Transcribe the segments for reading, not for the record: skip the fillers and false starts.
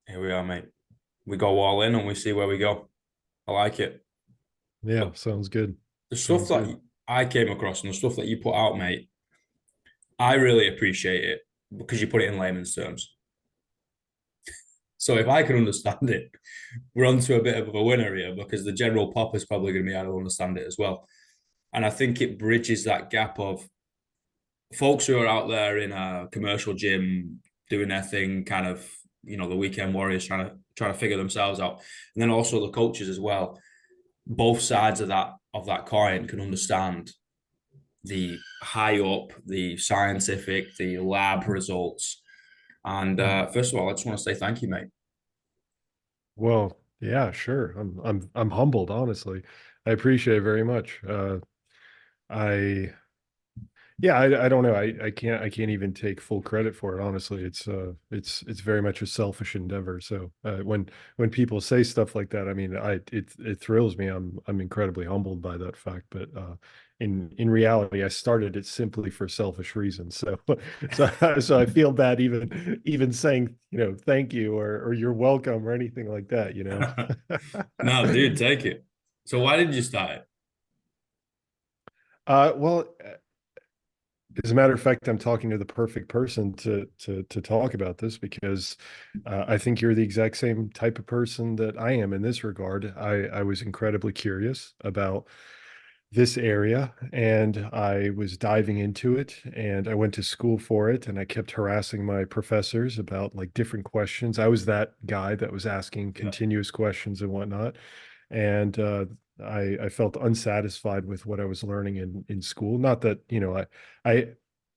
Here we are, mate. We go all in and we see where we go. I like it. Yeah, But sounds good. the stuff Sounds good. that I came across and the stuff that you put out, mate, I really appreciate it because you put it in layman's terms. So if I can understand it, we're onto a bit of a winner here because the general pop is probably going to be able to understand it as well. And I think it bridges that gap of folks who are out there in a commercial gym doing their thing, kind of, the weekend warriors trying to figure themselves out. And then also the coaches as well. Both sides of that coin can understand the high up, the scientific, the lab results. And Mm. first of all, I just want to say thank you, mate. Well, yeah, sure. I'm humbled, honestly. I appreciate it very much. I Yeah, I don't know. I can't even take full credit for it, honestly. It's very much a selfish endeavor. So when people say stuff like that, I mean, it thrills me. I'm incredibly humbled by that fact. But in reality, I started it simply for selfish reasons. So so I feel bad even saying, thank you or you're welcome or anything like that, you know. No, dude, take it. So why did you start it? Well, as a matter of fact, I'm talking to the perfect person to talk about this because I think you're the exact same type of person that I am in this regard. I was incredibly curious about this area and I was diving into it and I went to school for it and I kept harassing my professors about like different questions. I was that guy that was asking Yeah. continuous questions and whatnot. And I felt unsatisfied with what I was learning in school. Not that, I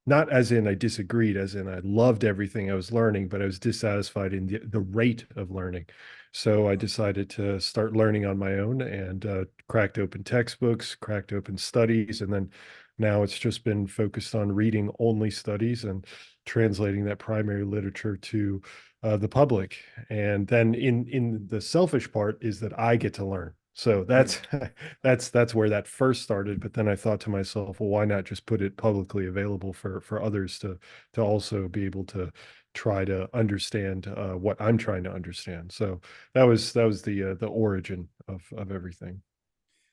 not as in I disagreed, as in I loved everything I was learning, but I was dissatisfied in the rate of learning. So I decided to start learning on my own and cracked open textbooks, cracked open studies, and then now it's just been focused on reading only studies and translating that primary literature to the public. And then in the selfish part is that I get to learn. So Mm. that's that's where that first started. But then I thought to myself, well, why not just put it publicly available for others to also be able to try to understand what I'm trying to understand. So that was the origin of everything.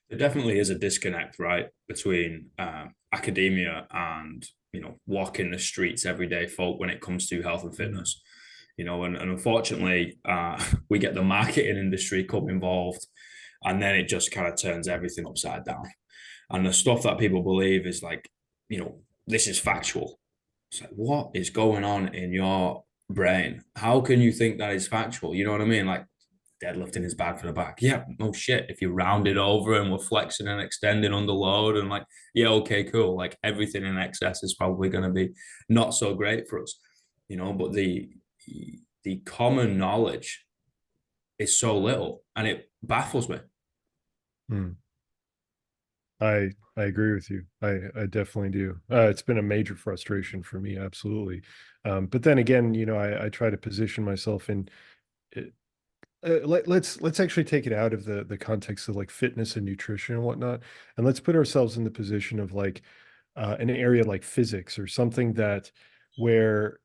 There definitely is a disconnect, right, between academia and walking the streets everyday folk when it comes to health and Mm. fitness. And unfortunately, we get the marketing industry come involved, and then it just kind of turns everything upside down. And the stuff that people believe is like, this is factual. It's like, what is going on in your brain? How can you think that is factual? You know what I mean? Like, deadlifting is bad for the back. Yeah, no shit. If you round it over and we're flexing and extending under load and like, yeah, okay, cool. Like everything in excess is probably going to be not so great for us, but the common knowledge is so little and it baffles me. Mm. I agree with you. I definitely do. It's been a major frustration for me, absolutely. But then again, I try to position myself in let's actually take it out of the context of like fitness and nutrition and whatnot, and let's put ourselves in the position of like an area like physics or something that where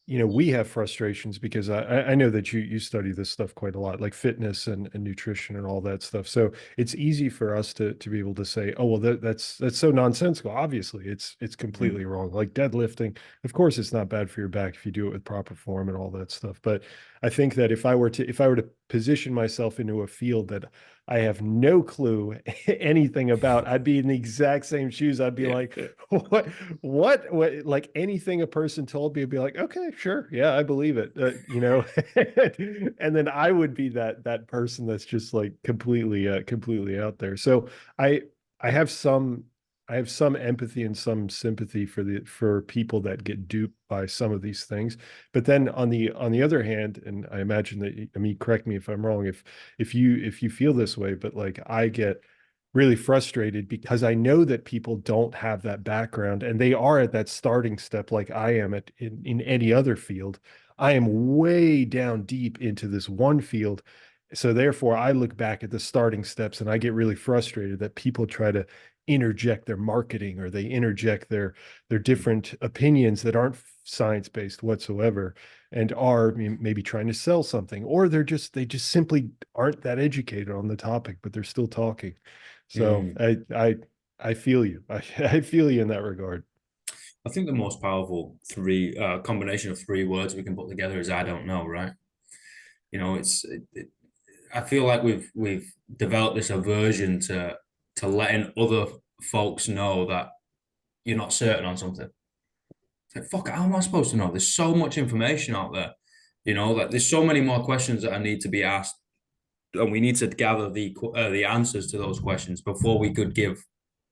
we have frustrations because I know that you study this stuff quite a lot, like fitness and nutrition and all that stuff. So it's easy for us to be able to say, oh well, that's so nonsensical. Obviously, it's completely Mm. wrong. Like deadlifting, of course, it's not bad for your back if you do it with proper form and all that stuff. But I think that if I were to position myself into a field that I have no clue anything about, I'd be in the exact same shoes. I'd be Yeah. like, what, like anything a person told me, I'd be like, okay, sure. Yeah, I believe it. And then I would be that person that's just like completely out there. So I, I have some, I have some empathy and some sympathy for people that get duped by some of these things. But then on the other hand, and I imagine that, I mean, correct me if I'm wrong, if you feel this way, but like I get really frustrated because I know that people don't have that background and they are at that starting step like I am in any other field. I am way down deep into this one field. So therefore I look back at the starting steps and I get really frustrated that people try to interject their marketing or they interject their different opinions that aren't science based whatsoever. and are maybe trying to sell something, or they just simply aren't that educated on the topic, but they're still talking. So Mm. I feel you. I feel you in that regard. I think the most powerful three combination of three words we can put together is "I don't know," right? I feel like we've developed this aversion to letting other folks know that you're not certain on something. It's like, fuck, how am I supposed to know? There's so much information out there. Like there's so many more questions that I need to be asked, and we need to gather the answers to those questions before we could give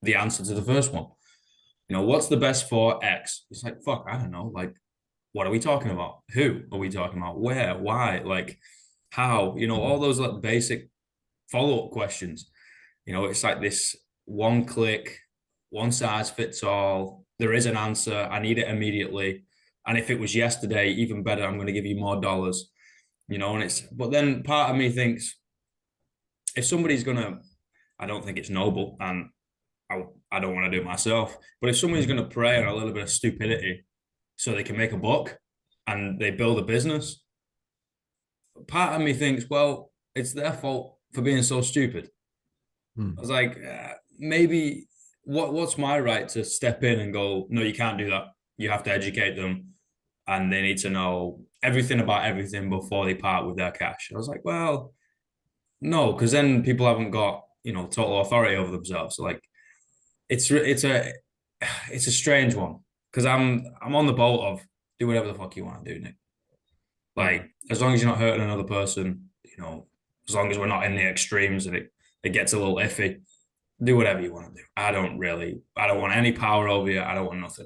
the answer to the first one. What's the best for X? It's like, fuck, I don't know. Like, what are we talking about? Who are we talking about? Where? Why? Like, how? All those like basic follow-up questions. It's like this one click, one size fits all. There is an answer. I need it immediately. And if it was yesterday, even better, I'm going to give you more dollars. But then part of me thinks if somebody's going to, I don't think it's noble and I don't want to do it myself. But if somebody's going to prey on a little bit of stupidity so they can make a buck and they build a business, part of me thinks, well, it's their fault for being so stupid. Hmm. I was like, maybe what's my right to step in and go, no, you can't do that. You have to educate them and they need to know everything about everything before they part with their cash. I was like, well, no, because then people haven't got, total authority over themselves. So like it's a strange one because I'm on the boat of do whatever the fuck you want to do, Nick. Hmm. Like as long as you're not hurting another person, as long as we're not in the extremes and it gets a little iffy, do whatever you want to do. I don't want any power over you. I don't want nothing.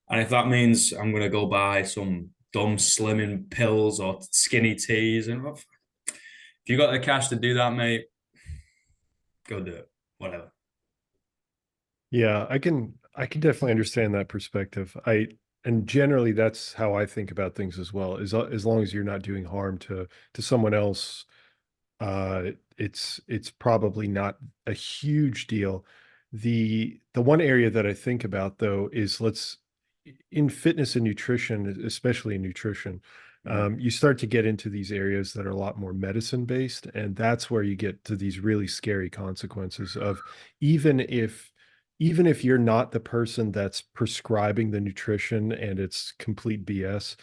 And if that means I'm gonna go buy some dumb slimming pills or skinny teas, and if you got the cash to do that, mate, go do it. Whatever. Yeah, I can definitely understand that perspective. And generally that's how I think about things as well. As long as you're not doing harm to someone else, it's probably not a huge deal. The one area that I think about though is let's in fitness and nutrition, especially in nutrition, Mm. you start to get into these areas that are a lot more medicine based, and that's where you get to these really scary consequences of even if even if you're not the person that's prescribing the nutrition and it's complete BS,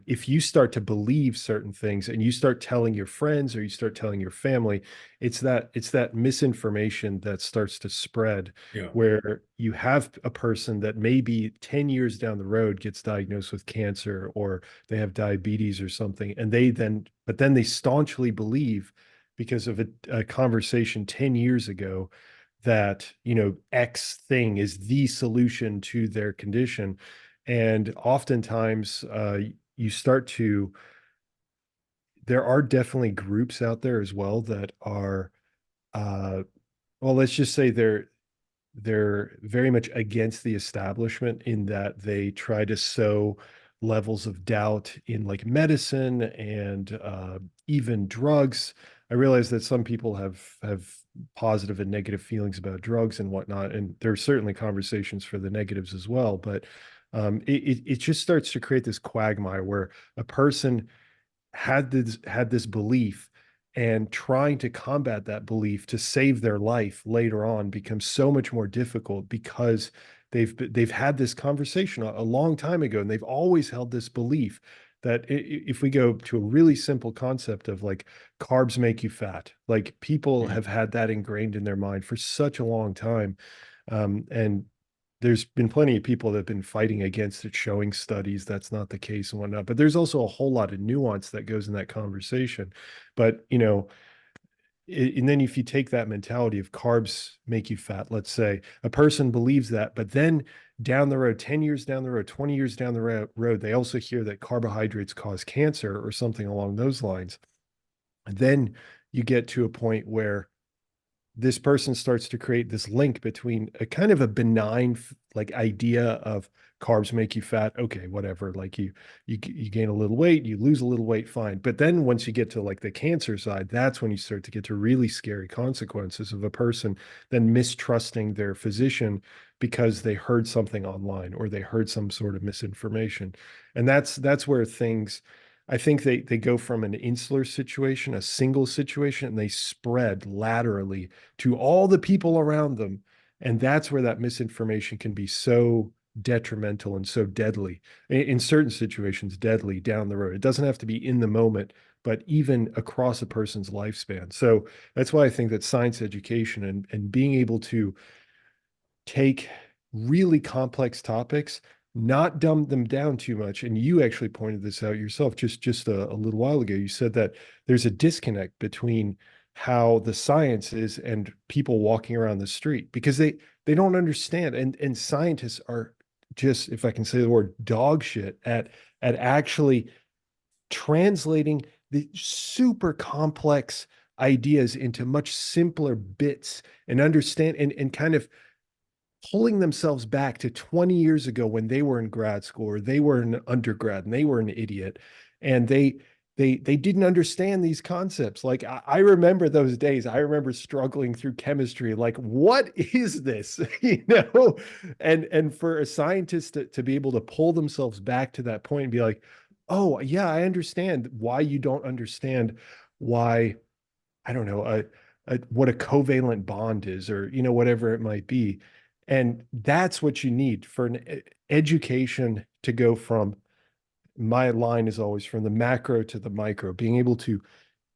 if you start to believe certain things and you start telling your friends or you start telling your family, it's that misinformation that starts to spread Yeah. where you have a person that maybe 10 years down the road gets diagnosed with cancer or they have diabetes or something, and but then they staunchly believe because of a conversation 10 years ago that, X thing is the solution to their condition. And oftentimes, you start to, there are definitely groups out there as well that are, uh, well, let's just say they're very much against the establishment in that they try to sow levels of doubt in like medicine and even drugs. I realize that some people have positive and negative feelings about drugs and whatnot, and there's certainly conversations for the negatives as well. But it just starts to create this quagmire where a person had this belief, and trying to combat that belief to save their life later on becomes so much more difficult because they've had this conversation a long time ago, and they've always held this belief that if we go to a really simple concept of like carbs make you fat, like people have Mm. had that ingrained in their mind for such a long time. And there's been plenty of people that have been fighting against it, showing studies that's not the case and whatnot. But there's also a whole lot of nuance that goes in that conversation. But and then if you take that mentality of carbs make you fat, let's say a person believes that, but then down the road, 10 years down the road, 20 years down the road, they also hear that carbohydrates cause cancer or something along those lines. And then you get to a point where this person starts to create this link between a kind of a benign like idea of carbs make you fat. Okay, whatever. Like you gain a little weight, you lose a little weight, fine. But then once you get to like the cancer side, that's when you start to get to really scary consequences of a person then mistrusting their physician because they heard something online or they heard some sort of misinformation. And that's where things, I think they go from an insular situation, a single situation, and they spread laterally to all the people around them. And that's where that misinformation can be so detrimental and so deadly. In certain situations, deadly down the road. It doesn't have to be in the moment, but even across a person's lifespan. So that's why I think that science education and being able to take really complex topics, not dumb them down too much. And you actually pointed this out yourself just a little while ago. You said that there's a disconnect between how the science is and people walking around the street because they don't understand. And scientists are just, if I can say the word, dog shit at actually translating the super complex ideas into much simpler bits and understand and kind of pulling themselves back to 20 years ago when they were in grad school or they were an undergrad and they were an idiot and they didn't understand these concepts. Like I remember those days. I remember struggling through chemistry. Like, what is this? And for a scientist to be able to pull themselves back to that point and be like, oh yeah, I understand why you don't understand why, I don't know, what a covalent bond is, or whatever it might be. And that's what you need for an education to go from, my line is always from the macro to the micro, being able to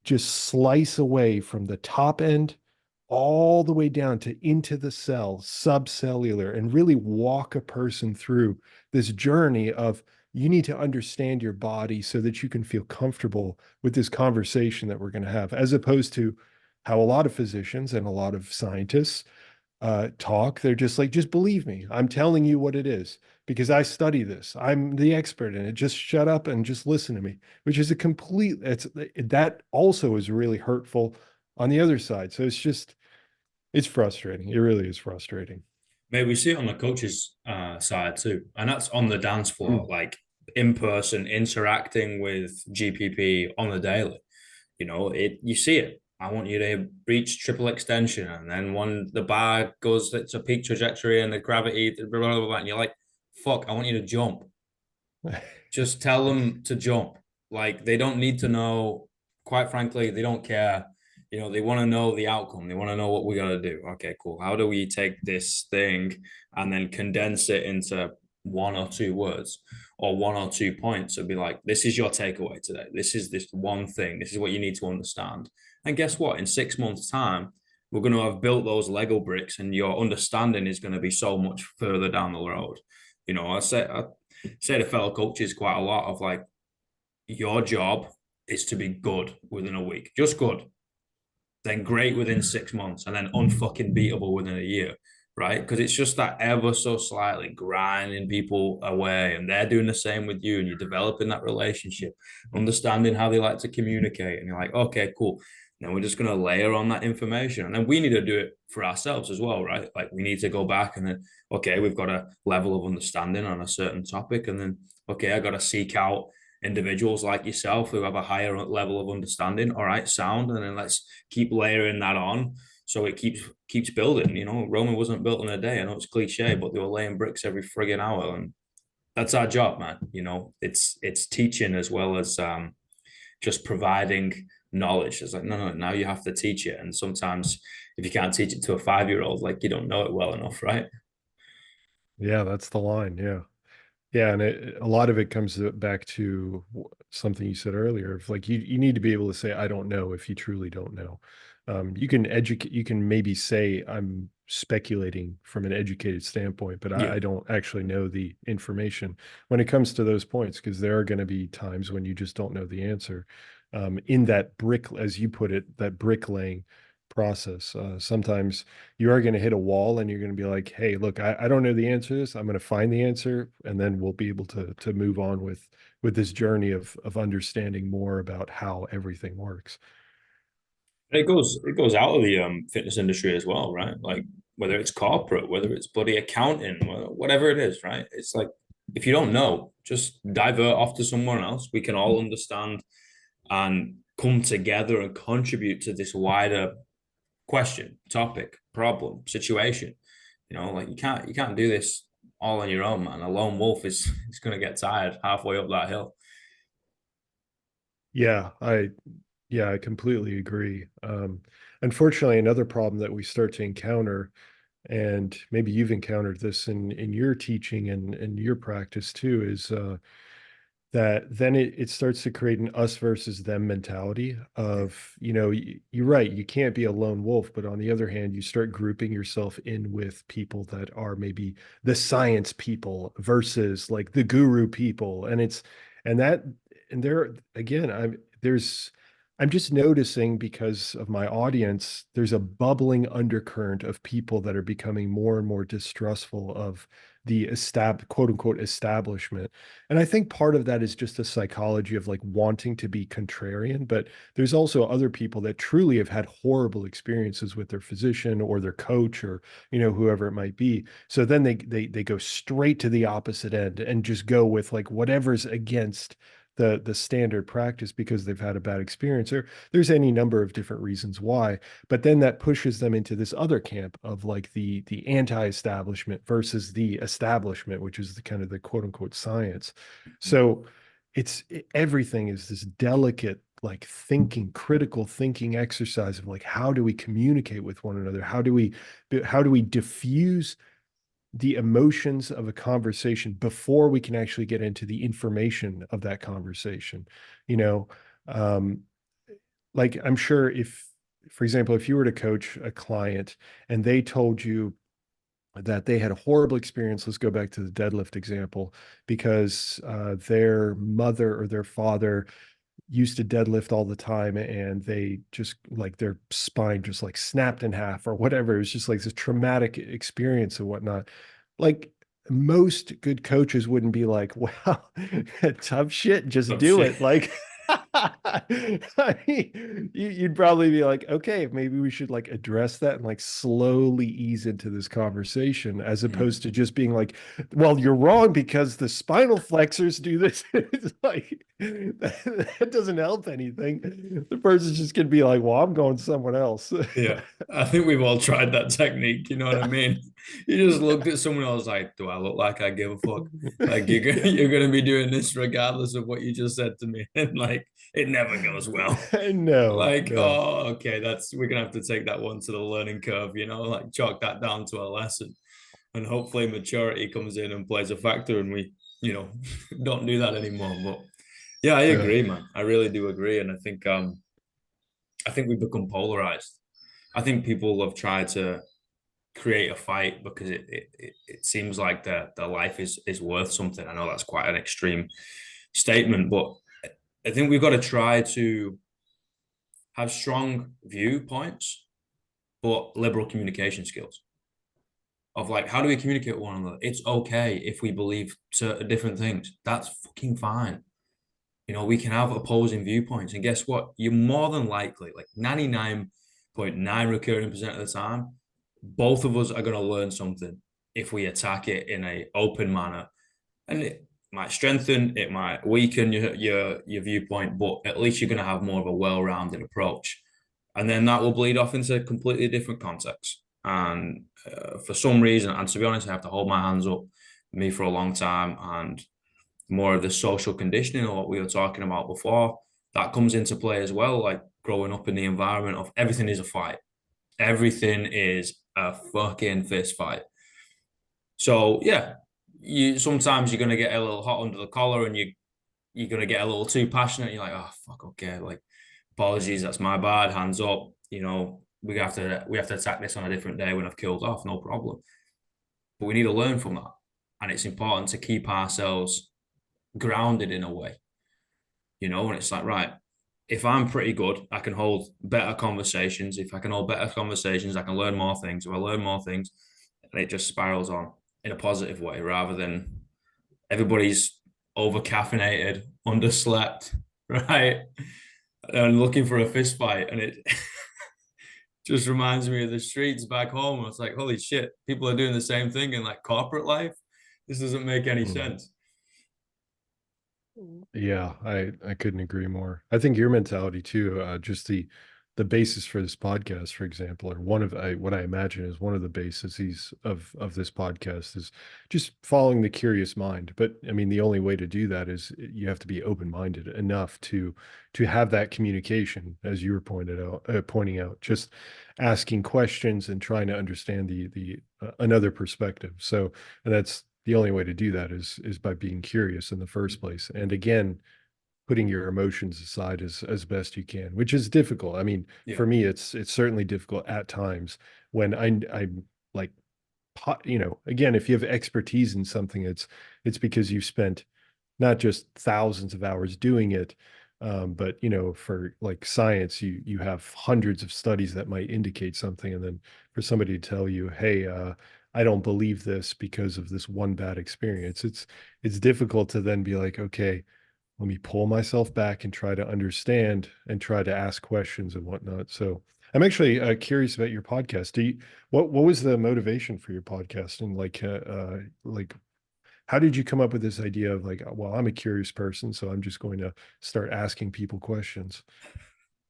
just slice away from the top end all the way down to into the cell, subcellular, and really walk a person through this journey of, you need to understand your body so that you can feel comfortable with this conversation that we're going to have, as opposed to how a lot of physicians and a lot of scientists talk. They're just like, just believe me. I'm telling you what it is because I study this. I'm the expert in it. Just shut up and just listen to me, which is a complete, that also is really hurtful on the other side. So it's frustrating. It really is frustrating. Maybe we see it on the coaches' side too, and that's on the dance floor, Mm. like in person, interacting with GPP on the daily. You see it. I want you to reach triple extension, and then when the bar goes, it's a peak trajectory, and the gravity, blah, blah, blah, blah, and you're like, "Fuck! I want you to jump." Just tell them to jump. Like they don't need to know. Quite frankly, they don't care. They want to know the outcome. They want to know what we got to do. Okay, cool. How do we take this thing and then condense it into 1 or 2 words or 1 or 2 points? And be like, this is your takeaway today. This is this one thing. This is what you need to understand. And guess what? In 6 months' time, we're going to have built those Lego bricks, and your understanding is going to be so much further down the road. I say to fellow coaches quite a lot of like, your job is to be good within a week, just good, then great within 6 months, and then unfucking beatable within a year, right? Because it's just that ever so slightly grinding people away, and they're doing the same with you, and you're developing that relationship, understanding how they like to communicate, and you're like, okay, cool. Then we're just going to layer on that information, and then we need to do it for ourselves as well, right? Like we need to go back and then, okay, we've got a level of understanding on a certain topic, and then okay, I got to seek out individuals like yourself who have a higher level of understanding. All right, sound, and then let's keep layering that on so it keeps building. Rome wasn't built in a day. I know it's cliche, but they were laying bricks every friggin' hour, and that's our job, man. It's teaching as well as just providing knowledge. It's like, no, now you have to teach it, and sometimes if you can't teach it to a 5-year-old, like you don't know it well enough, right? Yeah, that's the line. Yeah. Yeah, and a lot of it comes back to something you said earlier of like you need to be able to say I don't know if you truly don't know. You can educate, you can maybe say I'm speculating from an educated standpoint, but Yeah. I don't actually know the information when it comes to those points, because there are going to be times when you just don't know the answer. In that brick, as you put it, that bricklaying process. Sometimes you are going to hit a wall and you're going to be like, hey, look, I don't know the answer to this. I'm going to find the answer, and then we'll be able to move on with this journey of understanding more about how everything works. It goes out of the fitness industry as well, right? Like whether it's corporate, whether it's bloody accounting, whatever it is, right? It's like if you don't know, just divert off to someone else. We can all understand and come together and contribute to this wider question, topic, problem, situation. Like you can't do this all on your own, man. A lone wolf is going to get tired halfway up that hill. Yeah, I completely agree. Unfortunately, another problem that we start to encounter, and maybe you've encountered this in your teaching and your practice too, is that then it starts to create an us versus them mentality of, you're right, you can't be a lone wolf, but on the other hand, you start grouping yourself in with people that are maybe the science people versus like the guru people. And that, and there again, I'm just noticing because of my audience, there's a bubbling undercurrent of people that are becoming more and more distrustful of the quote unquote establishment. And I think part of that is just a psychology of like wanting to be contrarian, but there's also other people that truly have had horrible experiences with their physician or their coach or, whoever it might be. So then they go straight to the opposite end and just go with like whatever's against the standard practice because they've had a bad experience, or there's any number of different reasons why. But then that pushes them into this other camp of like the anti-establishment versus the establishment, which is the kind of the quote unquote science. So everything is this delicate like critical thinking exercise of like, how do we communicate with one another? How do we diffuse the emotions of a conversation before we can actually get into the information of that conversation? You know, um, like I'm sure if, for example, if you were to coach a client and they told you that they had a horrible experience, let's go back to the deadlift example, because their mother or their father used to deadlift all the time and they just like their spine just like snapped in half or whatever. It was just like this traumatic experience and whatnot. Like most good coaches wouldn't be like, well, tough shit, just Oh do shit. it. Like, I mean, you'd probably be like, okay, maybe we should like address that and like slowly ease into this conversation, as opposed to just being like, well, you're wrong because the spinal flexors do this. It's like that doesn't help anything. The person's just gonna be like, well, I'm going someone else. Yeah, I think we've all tried that technique. You know what I mean? You just looked at someone else like, "Do I look like I give a fuck?" Like Yeah. you're gonna be doing this regardless of what you just said to me, and like it never goes well. No, Like, no. oh, okay, we're gonna have to take that one to the learning curve. Like chalk that down to a lesson, and hopefully maturity comes in and plays a factor, and we, you know, don't do that anymore. But yeah, I Yeah. agree, man. I really do agree, and I think we've become polarized. I think people have tried to create a fight because it seems like their life is worth something. I know that's quite an extreme statement, but I think we've got to try to have strong viewpoints, but liberal communication skills of like, how do we communicate with one another? It's okay if we believe certain different things. That's fucking fine. We can have opposing viewpoints. And guess what? You're more than likely, like 99.9 recurring percent of the time, both of us are going to learn something if we attack it in a open manner. And it might strengthen, it might weaken your viewpoint, but at least you're going to have more of a well-rounded approach. And then that will bleed off into completely different contexts. And for some reason, and to be honest, I have to hold my hands up me for a long time, and more of the social conditioning or what we were talking about before, that comes into play as well. Like growing up in the environment of everything is a fight, everything is a fucking fist fight. So yeah, you sometimes you're gonna get a little hot under the collar, and you're gonna get a little too passionate. You're like, oh fuck, okay, like apologies, that's my bad, hands up. We have to attack this on a different day when I've killed off, no problem. But we need to learn from that, and it's important to keep ourselves grounded in a way. And it's like, right, if I'm pretty good, I can hold better conversations. If I can hold better conversations, I can learn more things. If I learn more things, and it just spirals on in a positive way rather than everybody's over caffeinated, underslept, right? And looking for a fist fight. And it just reminds me of the streets back home. It's like, holy shit, people are doing the same thing in like corporate life. This doesn't make any Mm. sense. Yeah, I couldn't agree more. I think your mentality too, just the basis for this podcast, for example, or one of what I imagine is one of the bases of this podcast is just following the curious mind. But I mean, the only way to do that is you have to be open-minded enough to have that communication, as you were pointing out, just asking questions and trying to understand the another perspective. So, and that's the only way to do that is by being curious in the first place. And again, putting your emotions aside as best you can, which is difficult. I mean, Yeah. for me, it's certainly difficult at times when I'm like, again, if you have expertise in something, it's because you've spent not just thousands of hours doing it, but for like science, you have hundreds of studies that might indicate something, and then for somebody to tell you, hey, I don't believe this because of this one bad experience, it's difficult to then be like, okay, let me pull myself back and try to understand and try to ask questions and whatnot. So I'm actually curious about your podcast. What was the motivation for your podcast, and like how did you come up with this idea of like, well, I'm a curious person, so I'm just going to start asking people questions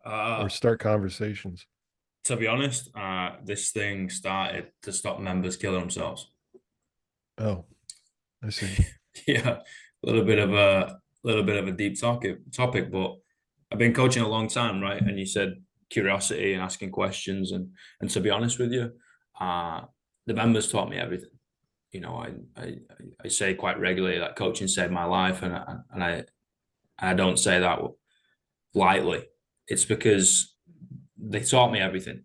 or Uh, start conversations? to be honest, this thing started to stop members killing themselves. Oh, I see. Yeah, little bit of a deep topic, but I've been coaching a long time, right? And you said curiosity and asking questions, and to be honest with you, uh, the members taught me everything. You know, I say quite regularly that coaching saved my life, and I don't say that lightly. It's because they taught me everything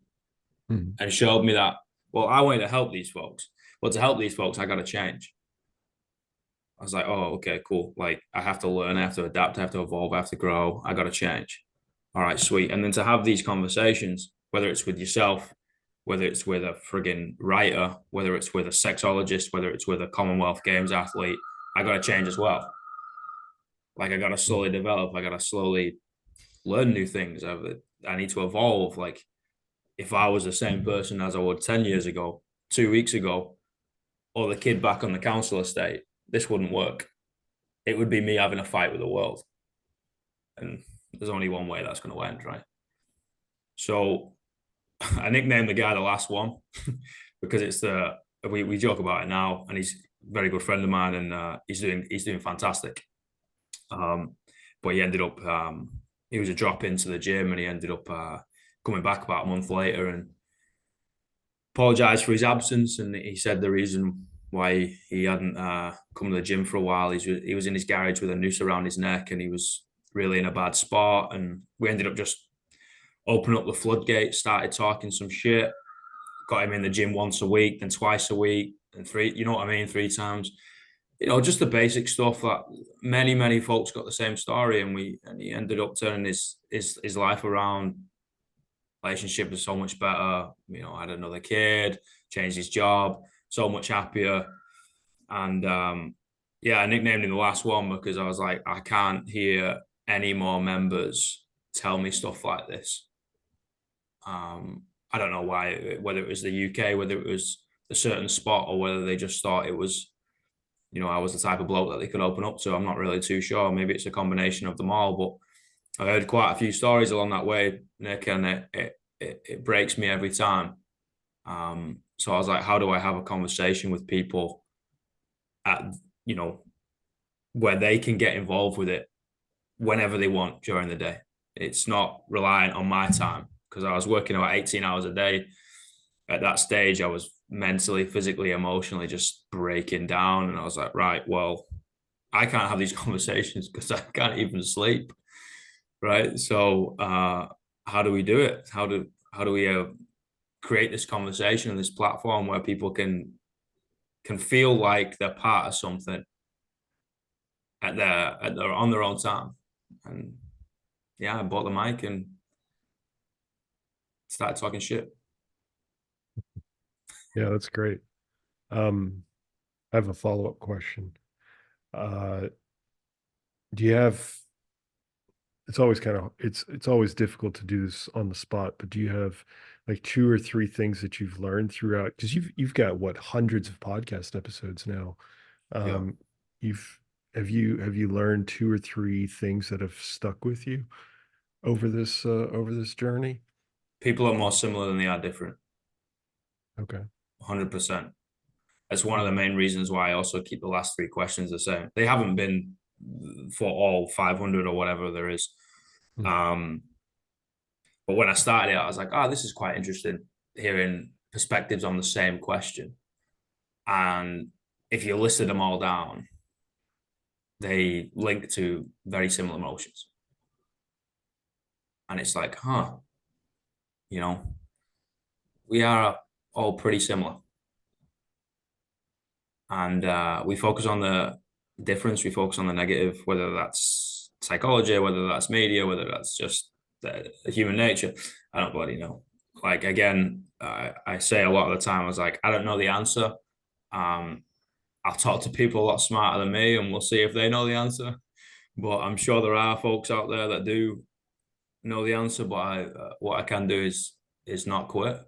Mhm. and showed me that, well, I wanted to help these folks. But to help these folks, I got to change. I was like, oh, okay, cool. Like, I have to learn, I have to adapt, I have to evolve, I have to grow, I got to change. All right, sweet. And then to have these conversations, whether it's with yourself, whether it's with a friggin' writer, whether it's with a sexologist, whether it's with a Commonwealth Games athlete, I got to change as well. Like, I got to slowly develop, I got to slowly learn new things. I need to evolve. Like, if I was the same person as I was 10 years ago, 2 weeks ago, or the kid back on the council estate, this wouldn't work. It would be me having a fight with the world. And there's only one way that's going to end, right? So I nicknamed the guy the last one because it's we joke about it now, and he's a very good friend of mine, and he's doing fantastic. Um, but he ended up he was a drop into the gym, and he ended up coming back about a month later and apologized for his absence, and he said the reason why he hadn't come to the gym for a while. He was in his garage with a noose around his neck, and he was really in a bad spot. And we ended up just opening up the floodgates, started talking some shit, got him in the gym once a week, then twice a week, and three. You know what I mean? 3 times. You know, just the basic stuff that many folks got the same story, and he ended up turning his life around. Relationship was so much better. You know, had another kid, changed his job, so much happier. And yeah, I nicknamed him the last one because I was like, I can't hear any more members tell me stuff like this. I don't know why, whether it was the UK, whether it was a certain spot, or whether they just thought it was, you know, I was the type of bloke that they could open up to. I'm not really too sure. Maybe it's a combination of them all, but I heard quite a few stories along that way, Nick, and it breaks me every time. So I was like, how do I have a conversation with people at, you know, where they can get involved with it whenever they want during the day? It's not reliant on my time because I was working about 18 hours a day. At that stage, I was mentally, physically, emotionally just breaking down. And I was like, right, well, I can't have these conversations because I can't even sleep. Right. So, how do we do it? How do we create this conversation and this platform where people can feel like they're part of something at their on their own time? And yeah, I bought the mic and started talking shit. Yeah, that's great. Um, I have a follow-up question. Uh, do you have, it's always kind of, it's always difficult to do this on the spot, but do you have like two or three things that you've learned throughout? Because you've got what, hundreds of podcast episodes now. Yeah. Um, you've have you learned two or three things that have stuck with you over this journey? People are more similar than they are different. Okay. 100%. That's one of the Mm, main reasons why I also keep the last three questions the same. They haven't been for all 500 or whatever there is. mm, Um, but when I started it, I was like, oh, this is quite interesting hearing perspectives on the same question. And if you listed them all down, they link to very similar emotions. And it's like, huh, you know, we are all pretty similar. And we focus on the difference, we focus on the negative, whether that's psychology, whether that's media, whether that's just human nature. I don't bloody know. Like, again, I say a lot of the time, I was like, I don't know the answer. Um, I'll talk to people a lot smarter than me and we'll see if they know the answer. But I'm sure there are folks out there that do know the answer. But what I can do is not quit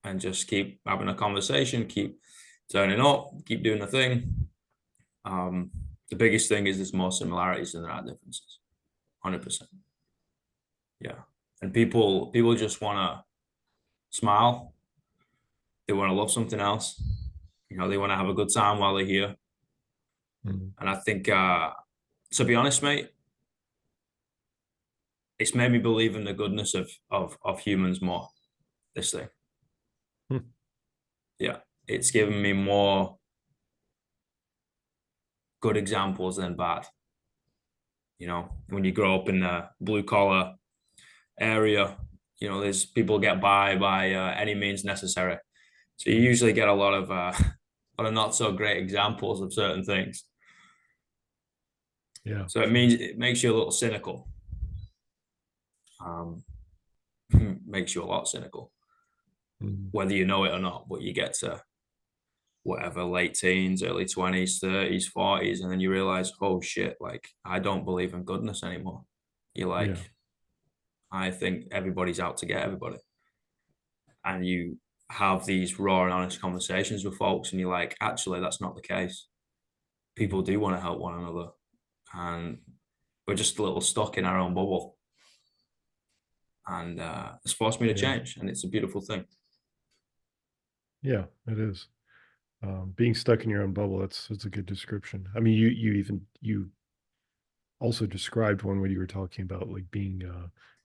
and just keep having a conversation, keep turning up, keep doing the thing. Um, the biggest thing is there's more similarities than there are differences. 100%. Yeah. And people just want to smile. They want to love something else. You know, they want to have a good time while they're here. mm, And I think, to be honest, mate, it's made me believe in the goodness of humans more. This thing, mm. yeah, it's given me more good examples than bad. You know, when you grow up in a blue collar area, you know, there's people get by any means necessary. So you Mm. usually get a lot of a lot of not so great examples of certain things. Yeah, So it sure. means it makes you a little cynical. Um, makes you a lot cynical, Mm. whether you know it or not. But you get to whatever late teens, early 20s, 30s, 40s, and then you realize, oh shit, like I don't believe in goodness anymore. You're like, Yeah. I think everybody's out to get everybody. And you have these raw and honest conversations with folks, and you're like, actually, that's not the case. Mm. People do want to help one another, and we're just a little stuck in our own bubble. And it's forced me to Yeah. change, and it's a beautiful thing. Yeah, it is. Being stuck in your own bubble, that's a good description. I mean, you also described one where you were talking about like being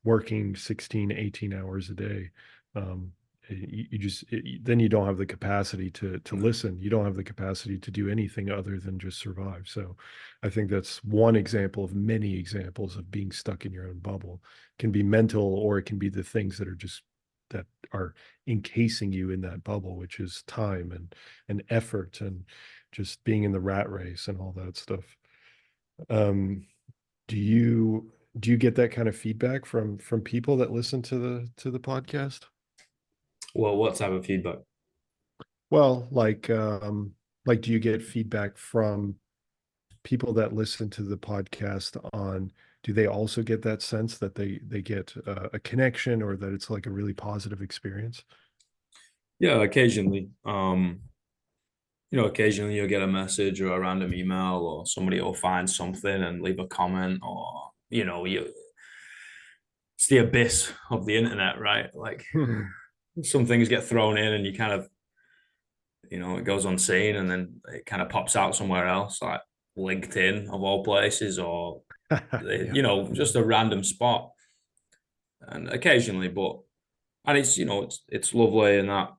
working 16, 18 hours a day. Um, you just then you don't have the capacity to listen. You don't have the capacity to do anything other than just survive. So I think that's one example of many examples of being stuck in your own bubble. It can be mental, or it can be the things that are just that are encasing you in that bubble, which is time and effort and just being in the rat race and all that stuff. Um, do you get that kind of feedback from people that listen to the podcast? Well, what type of feedback? Well, like do you get feedback from people that listen to the podcast on, do they also get that sense that they get a connection, or that it's like a really positive experience? Yeah, occasionally. You know, occasionally you'll get a message or a random email, or somebody will find something and leave a comment, or you know, it's the abyss of the internet, right? Like Mhm. some things get thrown in and you kind of, you know, it goes unseen and then it kind of pops out somewhere else, like LinkedIn of all places, or Yeah. you know, just a random spot. And occasionally, but and it's, you know, it's lovely and that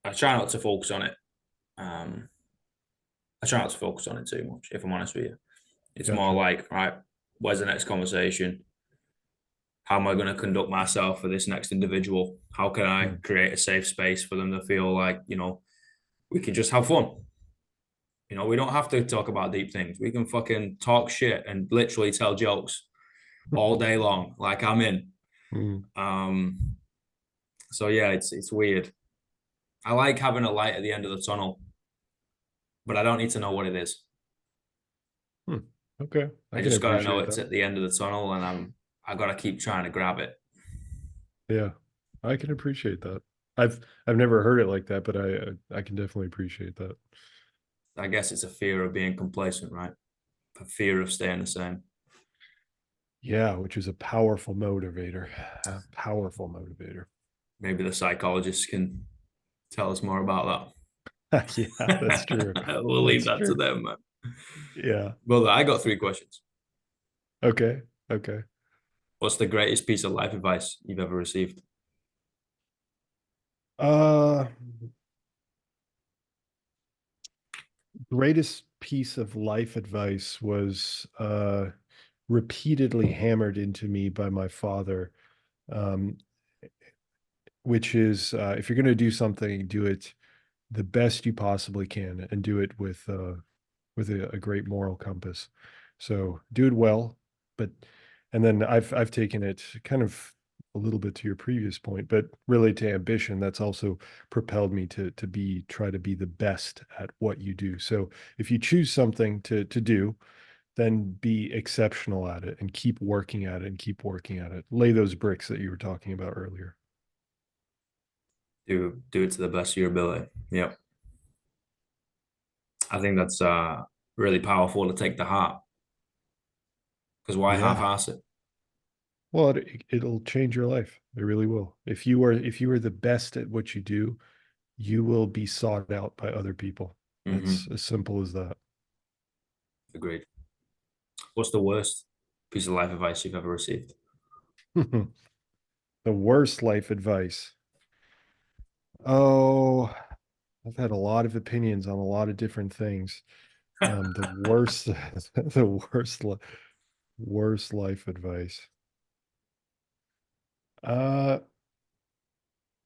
I try not to focus on it. Um, I try not to focus on it too much, if I'm honest with you. It's more Gotcha. like, right, where's the next conversation? How am I going to conduct myself for this next individual? How can I Mm. create a safe space for them to feel like, you know, we can just have fun? You know, we don't have to talk about deep things. We can fucking talk shit and literally tell jokes all day long. Like I'm in. Mm. Um, so yeah, it's weird. I like having a light at the end of the tunnel, but I don't need to know what it is. Hmm. Okay, I I can just gotta know appreciate it's that. at the end of the tunnel, and I gotta keep trying to grab it. Yeah, I can appreciate that. I've never heard it like that, but I can definitely appreciate that. I guess it's a fear of being complacent, right? a fear of staying the same. Yeah, which is a powerful motivator. A powerful motivator. Maybe the psychologists can tell us more about Yeah, that's true. that. We'll leave That's that to true. them, man. Yeah. Well, I got three questions. Okay. Okay. What's the greatest piece of life advice you've ever received? Uh, Greatest piece of life advice was repeatedly hammered into me by my father, um, which is if you're going to do something, do it the best you possibly can, and do it with a great moral compass. So do it well, but and then I've taken it kind of a little bit to your previous point, but really to ambition, that's also propelled me to be try to be the best at what you do. So if you choose something to do, then be exceptional at it and keep working at it and keep working at it. Lay those bricks that you were talking about earlier. Do it to the best of your ability. Yep. I think that's really powerful to take to heart. Because why Yeah. half-ass it? Well, it'll change your life. It really will. If you are the best at what you do, you will be sought out by other people. It's Hmm. as simple as that. Agreed. What's the worst piece of life advice you've ever received? The worst life advice. Oh, I've had a lot of opinions on a lot of different things. The worst, the worst life advice. Uh,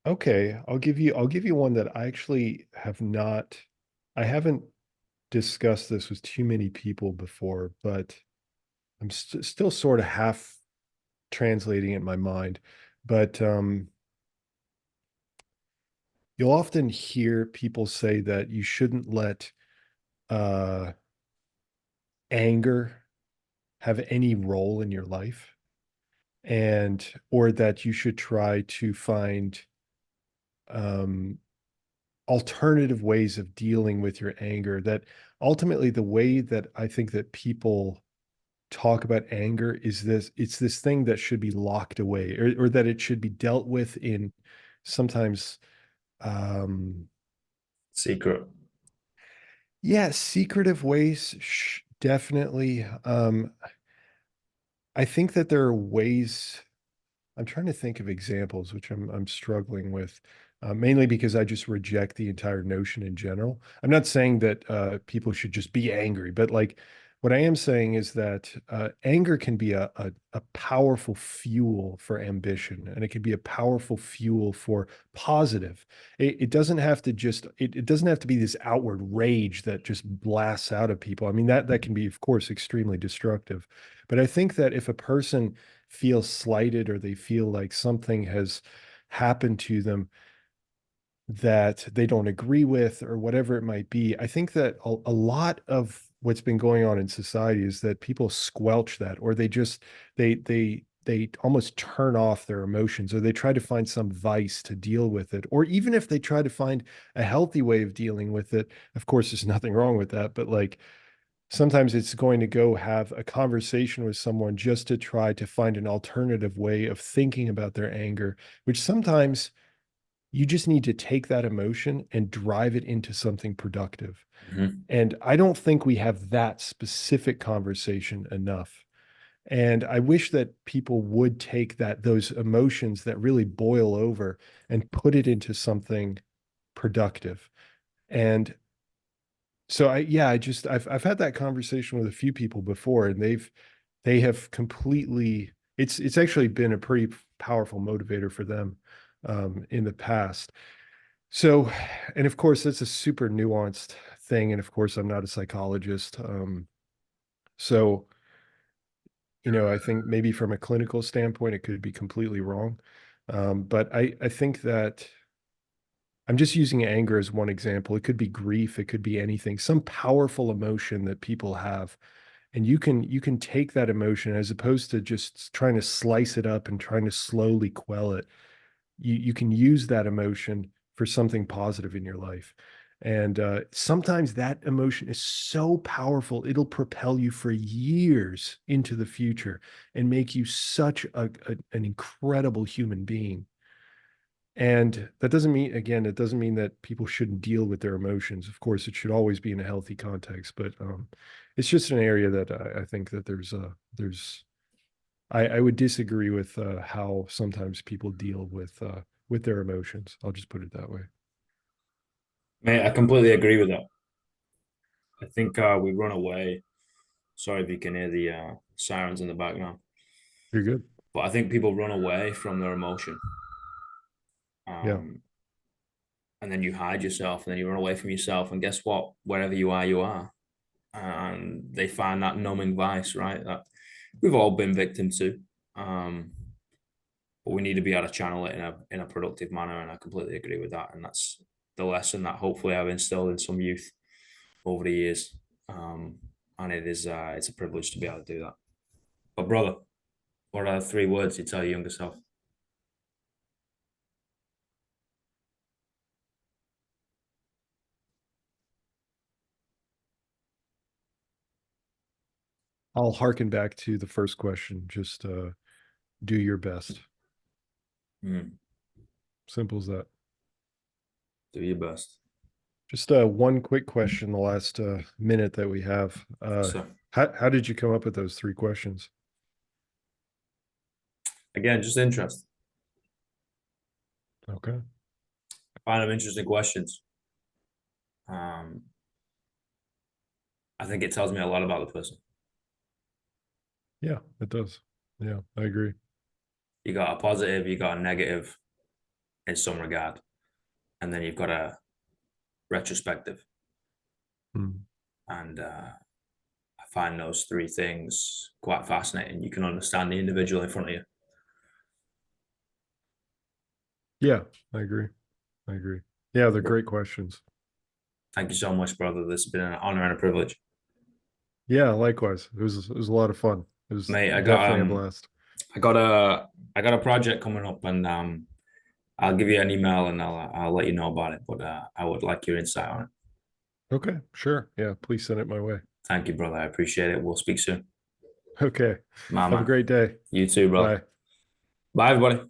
okay, I'll give you one that I actually have not, I haven't discussed this with too many people before, but I'm still sort of half translating it in my mind. But you'll often hear people say that you shouldn't let uh, anger have any role in your life, and or that you should try to find um, alternative ways of dealing with your anger. That ultimately, the way that I think that people talk about anger is this, it's this thing that should be locked away, or that it should be dealt with in sometimes um Secret. yeah, secretive ways, definitely. I think that there are ways. I'm trying to think of examples, which I'm struggling with, mainly because I just reject the entire notion in general. I'm not saying that people should just be angry, but like what I am saying is that anger can be a powerful fuel for ambition, and it can be a powerful fuel for positive. It doesn't have to just it doesn't have to be this outward rage that just blasts out of people. I mean, that can be, of course, extremely destructive. But I think that if a person feel slighted, or they feel like something has happened to them that they don't agree with, or whatever it might be, I think that a lot of what's been going on in society is that people squelch that, or they just they almost turn off their emotions, or they try to find some vice to deal with it, or even if they try to find a healthy way of dealing with it. Of course, there's nothing wrong with that, but like sometimes it's going to go have a conversation with someone just to try to find an alternative way of thinking about their anger, which sometimes you just need to take that emotion and drive it into something productive. Hmm. And I don't think we have that specific conversation enough. And I wish that people would take those emotions that really boil over and put it into something productive. And so I've had that conversation with a few people before, and they have completely, it's actually been a pretty powerful motivator for them in the past. So, and of course that's a super nuanced thing, and of course I'm not a psychologist. So I think maybe from a clinical standpoint it could be completely wrong. But I think that I'm just using anger as one example. It could be grief, it could be anything, some powerful emotion that people have. And you can take that emotion, as opposed to just trying to slice it up and trying to slowly quell it. You can use that emotion for something positive in your life. And sometimes that emotion is so powerful, it'll propel you for years into the future and make you such an incredible human being. And that doesn't mean, again, it doesn't mean that people shouldn't deal with their emotions. Of course, it should always be in a healthy context, but it's just an area that I think that I would disagree with how sometimes people deal with their emotions. I'll just put it that way. Mate, I completely agree with that. I think we run away. Sorry if you can hear the sirens in the background, You're good. but I think people run away from their emotion. Yeah. Um, and then you hide yourself, and then you run away from yourself. And guess what? Wherever you are, you are. And they find that numbing vice, right? That we've all been victim to. Um, but we need to be able to channel it in a productive manner. And I completely agree with that. And that's the lesson that hopefully I've instilled in some youth over the years. Um, and it's a privilege to be able to do that. But brother, what are 3 words you tell your younger self? I'll harken back to the first question. Just do your best. Mm, Simple as that. do your best. Just one quick question, the last minute that we have. So How did you come up with those 3 questions? again, just interest. Okay. I find them interesting questions. Um, I think it tells me a lot about the person. Yeah, it does. Yeah, I agree. You got a positive, you got a negative in some regard, and then you've got a retrospective. Mm. And I find those 3 things quite fascinating. You can understand the individual in front of you. Yeah, I agree. I agree. Yeah, they're great questions. Thank you so much, brother. This has been an honor and a privilege. Yeah, likewise. It was a lot of fun. It was Mate, definitely a blast. I got I got a project coming up, and I'll give you an email and I'll let you know about it. But I would like your insight on it. Okay, sure. Yeah, please send it my way. Thank you, brother. I appreciate it. We'll speak soon. Okay. My Have a man. great day. You too, brother. Bye. Bye, everybody.